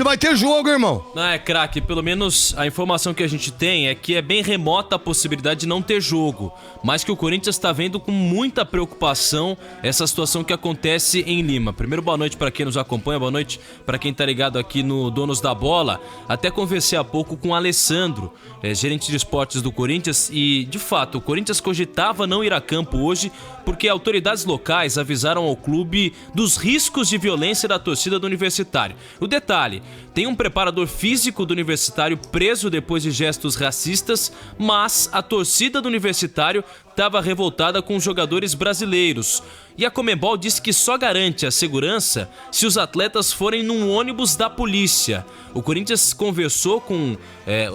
vai ter jogo, irmão. Não, craque, pelo menos a informação que a gente tem é que é bem remota a possibilidade de não ter jogo, mas que o Corinthians está vendo com muita preocupação essa situação que acontece em Lima. Primeiro, boa noite para quem nos acompanha, boa noite para quem tá ligado aqui no Donos da Bola. Até conversei há pouco com o Alessandro, gerente de esportes do Corinthians, e de fato o Corinthians cogitava não ir a campo hoje porque autoridades locais avisaram ao clube dos riscos de violência da torcida do Universitário. O detalhe: tem um preparador físico do Universitário preso depois de gestos racistas, mas a torcida do Universitário estava revoltada com os jogadores brasileiros. E a Conmebol disse que só garante a segurança se os atletas forem num ônibus da polícia. O Corinthians conversou com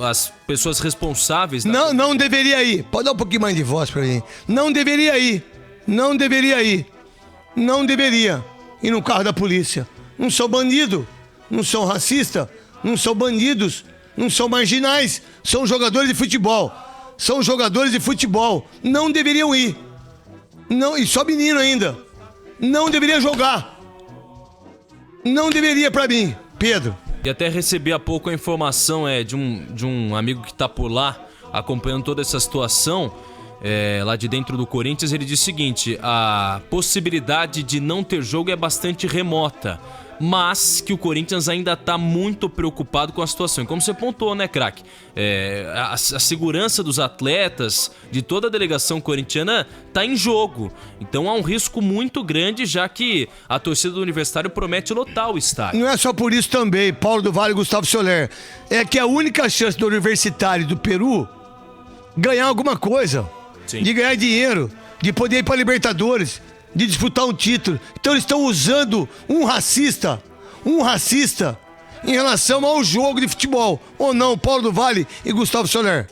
as pessoas responsáveis... Não deveria ir. Pode dar um pouquinho mais de voz pra mim. Não deveria ir. Não deveria ir. Não deveria ir no carro da polícia. Não sou bandido. Não são racistas, não são bandidos, não são marginais, são jogadores de futebol. São jogadores de futebol. Não deveriam ir. Não, e só menino ainda. Não deveria jogar. Não deveria pra mim, Pedro. E até recebi há pouco a informação de um amigo que tá por lá, acompanhando toda essa situação, lá de dentro do Corinthians. Ele diz o seguinte: a possibilidade de não ter jogo é bastante remota, mas que o Corinthians ainda tá muito preocupado com a situação. E como você pontuou, né, craque? A segurança dos atletas, de toda a delegação corintiana, tá em jogo. Então há um risco muito grande, já que a torcida do Universitário promete lotar o estádio. Não é só por isso também, Paulo do Vale e Gustavo Soler. É que a única chance do Universitário do Peru ganhar alguma coisa, Sim, de ganhar dinheiro, de poder ir pra Libertadores, de disputar um título. Então eles estão usando um racista em relação ao jogo de futebol. Ou não, Paulo do Vale e Gustavo Soler?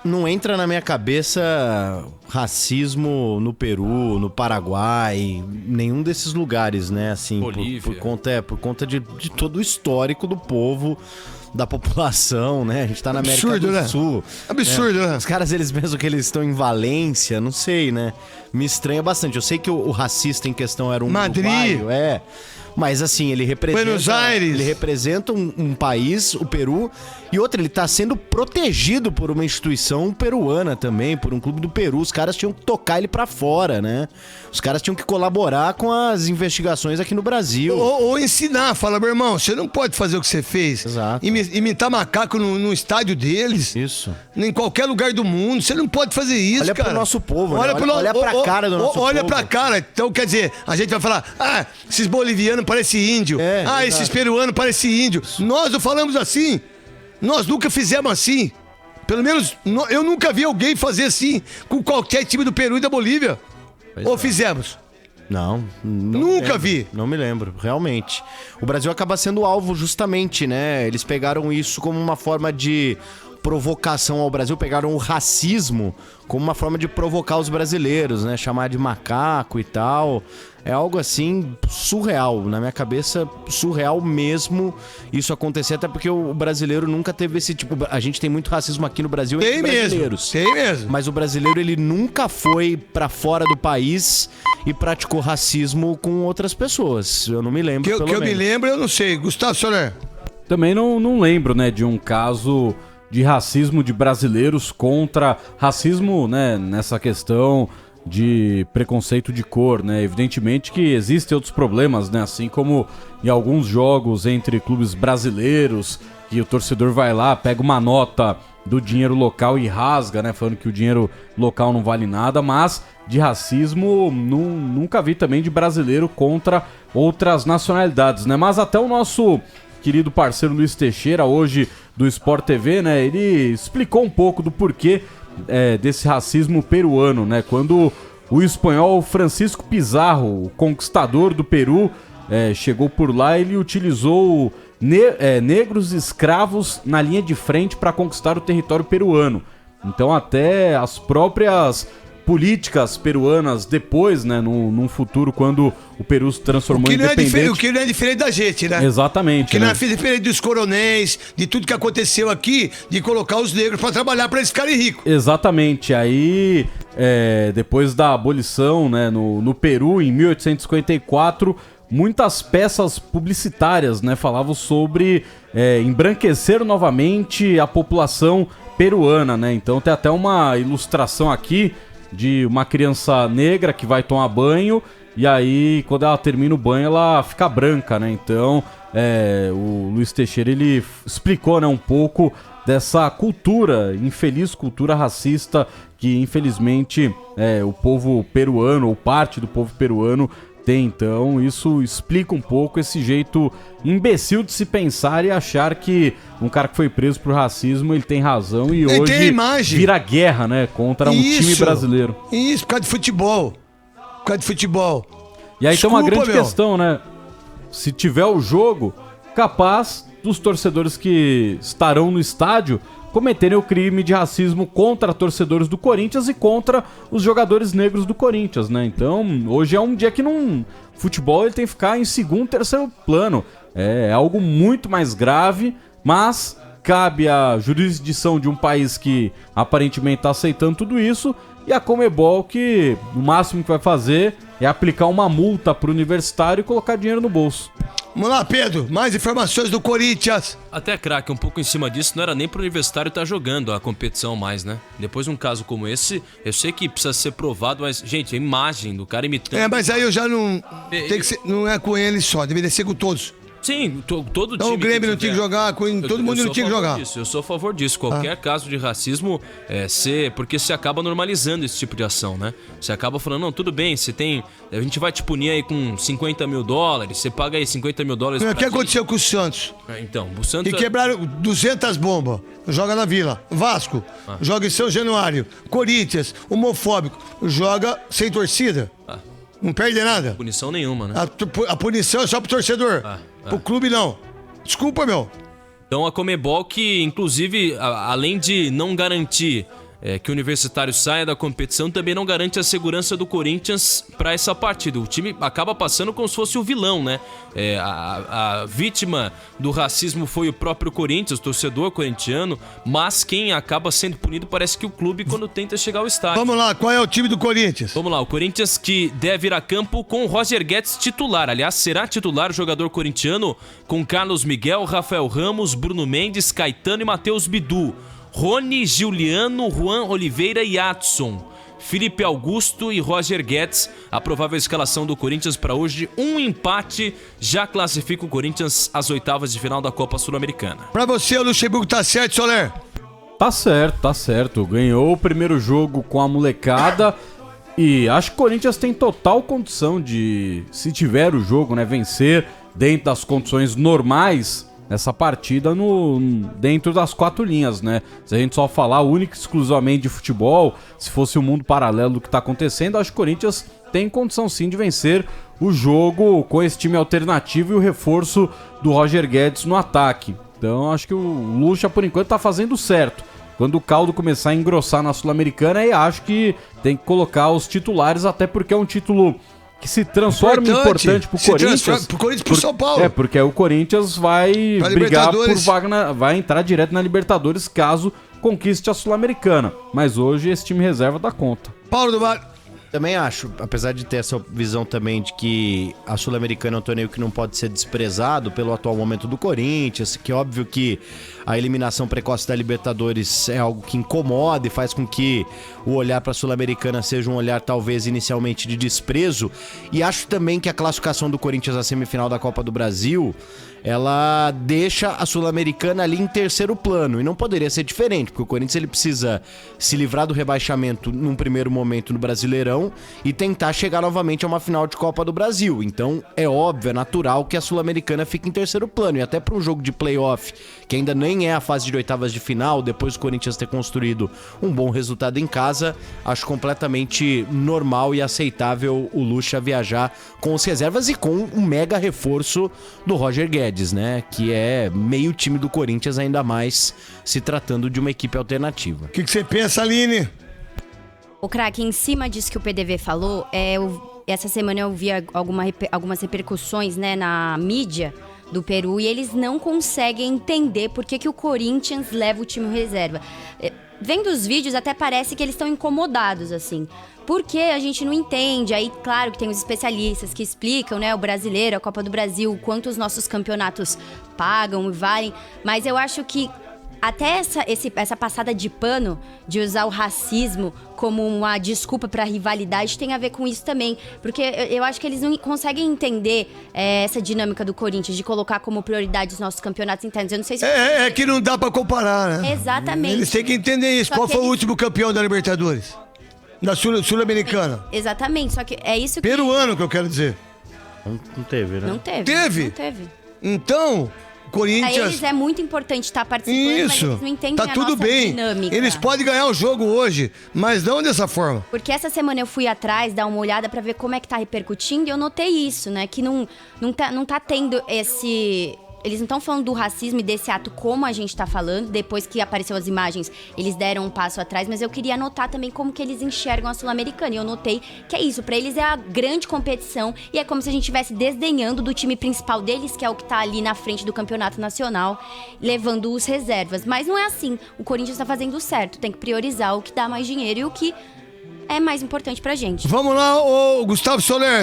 Não entra na minha cabeça racismo no Peru, no Paraguai, nenhum desses lugares, né? Assim, por conta de todo o histórico do povo, da população, né? A gente tá na América do Sul. Absurdo, né? Os caras, eles mesmo que eles estão em Valência, não sei, né? Me estranha bastante. Eu sei que o racista em questão era um Madrid. uruguaio, mas assim, ele representa... Buenos Aires. Ele representa um país, o Peru, e outro, ele tá sendo protegido por uma instituição peruana também, por um clube do Peru. Os caras tinham que tocar ele pra fora, né? Os caras tinham que colaborar com as investigações aqui no Brasil. Ou ensinar, fala, meu irmão, você não pode fazer o que você fez. Exato. Imitar macaco no estádio deles. Isso. Em qualquer lugar do mundo. Você não pode fazer isso, olha cara. Olha pro nosso povo, olha, né? Olha pra cara do nosso povo. Olha pra cara. Então, quer dizer, a gente vai falar, esses bolivianos parecem índio. Esses peruanos parecem índio. Nós não falamos assim. Nós nunca fizemos assim. Pelo menos, eu nunca vi alguém fazer assim com qualquer time do Peru e da Bolívia. Ou fizemos? Não Nunca vi. Não me lembro, realmente. O Brasil acaba sendo alvo justamente, né? Eles pegaram isso como uma forma de provocação ao Brasil, pegaram o racismo como uma forma de provocar os brasileiros, né? Chamar de macaco e tal. É algo assim surreal, na minha cabeça, surreal mesmo isso acontecer, até porque o brasileiro nunca teve esse tipo... A gente tem muito racismo aqui no Brasil entre brasileiros. Tem mesmo. Mas o brasileiro, ele nunca foi pra fora do país e praticou racismo com outras pessoas. Eu não me lembro, que eu me lembro, eu não sei. Gustavo Soler? Também não lembro, né, de um caso de racismo de brasileiros contra racismo, né, nessa questão de preconceito de cor, né? Evidentemente que existem outros problemas, né? Assim como em alguns jogos entre clubes brasileiros, que o torcedor vai lá, pega uma nota do dinheiro local e rasga, né? Falando que o dinheiro local não vale nada, mas de racismo nunca vi também de brasileiro contra outras nacionalidades, né? Mas até o nosso querido parceiro Luiz Teixeira, hoje do Sport TV, né? Ele explicou um pouco do porquê desse racismo peruano, né? Quando o espanhol Francisco Pizarro, o conquistador do Peru, chegou por lá, ele utilizou negros escravos na linha de frente para conquistar o território peruano. Então até as próprias políticas peruanas depois, né, num futuro, quando o Peru se transformou em independente... O que não é diferente da gente, né? Exatamente. O que não é diferente dos coronéis, de tudo que aconteceu aqui, de colocar os negros para trabalhar para eles ficarem ricos. Exatamente. Aí, depois da abolição, né, no Peru, em 1854, muitas peças publicitárias, né? Falavam sobre embranquecer novamente a população peruana, né? Então tem até uma ilustração aqui de uma criança negra que vai tomar banho e aí quando ela termina o banho ela fica branca, né? Então o Luiz Teixeira ele explicou, né, um pouco dessa cultura, infeliz cultura racista que infelizmente o povo peruano ou parte do povo peruano tem. Então isso explica um pouco esse jeito imbecil de se pensar e achar que um cara que foi preso por racismo ele tem razão e Ele hoje tem imagem. vira guerra, né, contra um time brasileiro. Isso, por causa de futebol. Por causa de futebol. E aí tem uma Desculpa, grande questão, né? Se tiver o jogo, capaz dos torcedores que estarão no estádio cometerem o crime de racismo contra torcedores do Corinthians e contra os jogadores negros do Corinthians, né? Então, hoje é um dia que futebol ele tem que ficar em segundo, terceiro plano. É algo muito mais grave, mas cabe à jurisdição de um país que aparentemente está aceitando tudo isso e a Conmebol que o máximo que vai fazer é aplicar uma multa pro universitário e colocar dinheiro no bolso. Vamos lá, Pedro. Mais informações do Corinthians. Até, craque, um pouco em cima disso, não era nem pro universitário estar jogando a competição mais, né? Depois de um caso como esse, eu sei que precisa ser provado, mas, gente, a imagem do cara imitando... Mas aí eu já não... Tem que ser, não é com ele só, deveria ser com todos. Sim, todo Então time o Grêmio que não tinha que jogar, todo mundo não tinha que jogar. Eu sou a favor disso. Qualquer caso de racismo, porque você acaba normalizando esse tipo de ação, né? Você acaba falando, não, tudo bem, a gente vai te punir aí com $50 mil, você paga aí $50 mil. O que aconteceu com o Santos? Então, o Santos... E quebraram 200 bombas, joga na Vila. Vasco, joga em São Januário. Corinthians, homofóbico, joga sem torcida. Não perde nada. Punição nenhuma, né? A punição é só pro torcedor. Pro clube, não. Desculpa, meu. Então a Conmebol que, inclusive, além de não garantir que o Universitário saia da competição, também não garante a segurança do Corinthians para essa partida. O time acaba passando como se fosse o vilão, né? A vítima do racismo foi o próprio Corinthians, o torcedor corintiano, mas quem acaba sendo punido parece que o clube quando tenta chegar ao estádio. Vamos lá, qual é o time do Corinthians? Vamos lá, o Corinthians que deve ir a campo com o Roger Guedes titular. Aliás, será titular o jogador corintiano com Carlos Miguel, Rafael Ramos, Bruno Mendes, Caetano e Matheus Bidu. Rony, Giuliano, Juan Oliveira e Adson, Felipe Augusto e Roger Guedes. A provável escalação do Corinthians para hoje, um empate já classifica o Corinthians às oitavas de final da Copa Sul-Americana. Pra você, o Luxemburgo tá certo, Soler? Tá certo. Ganhou o primeiro jogo com a molecada e acho que o Corinthians tem total condição de, se tiver o jogo, né, vencer dentro das condições normais essa partida dentro das quatro linhas, né? Se a gente só falar única e exclusivamente de futebol, se fosse um mundo paralelo do que tá acontecendo, acho que o Corinthians tem condição sim de vencer o jogo com esse time alternativo e o reforço do Roger Guedes no ataque. Então acho que o Lucha por enquanto tá fazendo certo. Quando o caldo começar a engrossar na Sul-Americana, aí acho que tem que colocar os titulares, até porque é um título que se transforma importante pro Corinthians. Pro Corinthians e pro São Paulo. Porque o Corinthians vai brigar por vaga, vai entrar direto na Libertadores caso conquiste a Sul-Americana. Mas hoje esse time reserva dá conta. Paulo do Vale. Também acho, apesar de ter essa visão também de que a Sul-Americana é um torneio que não pode ser desprezado pelo atual momento do Corinthians, que é óbvio que a eliminação precoce da Libertadores é algo que incomoda e faz com que o olhar para a Sul-Americana seja um olhar talvez inicialmente de desprezo. E acho também que a classificação do Corinthians à semifinal da Copa do Brasil, ela deixa a Sul-Americana ali em terceiro plano, e não poderia ser diferente, porque o Corinthians ele precisa se livrar do rebaixamento num primeiro momento no Brasileirão e tentar chegar novamente a uma final de Copa do Brasil. Então é óbvio, é natural que a Sul-Americana fique em terceiro plano, e até para um jogo de playoff, que ainda nem é a fase de oitavas de final, depois do Corinthians ter construído um bom resultado em casa, acho completamente normal e aceitável o Lucha viajar com as reservas e com um mega reforço do Roger Guedes, né? Que é meio time do Corinthians, ainda mais se tratando de uma equipe alternativa. O que você pensa, Aline? O craque, em cima disso que o PDV falou, essa semana eu vi algumas repercussões, né, na mídia do Peru, e eles não conseguem entender por que o Corinthians leva o time reserva. vendo os vídeos até parece que eles estão incomodados, assim. Porque a gente não entende. Aí, claro que tem os especialistas que explicam, né? O brasileiro, a Copa do Brasil, o quanto os nossos campeonatos pagam e valem. Mas eu acho que até essa passada de pano, de usar o racismo como uma desculpa para rivalidade, tem a ver com isso também. Porque eu acho que eles não conseguem entender essa dinâmica do Corinthians, de colocar como prioridade os nossos campeonatos internos. Eu não sei se... É que não dá pra comparar, né? Exatamente. Eles têm que entender isso. Só Qual que foi o eles- último campeão da Libertadores? Da Sul-Americana. Exatamente, só que é isso que... Peruano, que eu quero dizer. Não teve, né? Não teve. Teve? Não teve. Então, Pra Corinthians... eles é muito importante estar participando, mas Isso, eles não entendem tá a tudo nossa bem. dinâmica. Eles podem ganhar o jogo hoje, mas não dessa forma. Porque essa semana eu fui atrás, dar uma olhada pra ver como é que tá repercutindo, e eu notei isso, né? Que não tá tendo esse... Eles não estão falando do racismo e desse ato como a gente tá falando. Depois que apareceu as imagens, eles deram um passo atrás. Mas eu queria anotar também como que eles enxergam a Sul-Americana. E eu notei que é isso. Pra eles é a grande competição. E é como se a gente estivesse desdenhando do time principal deles, que é o que tá ali na frente do campeonato nacional, levando os reservas. Mas não é assim. O Corinthians tá fazendo certo. Tem que priorizar o que dá mais dinheiro e o que é mais importante pra gente. Vamos lá, ô Gustavo Soler.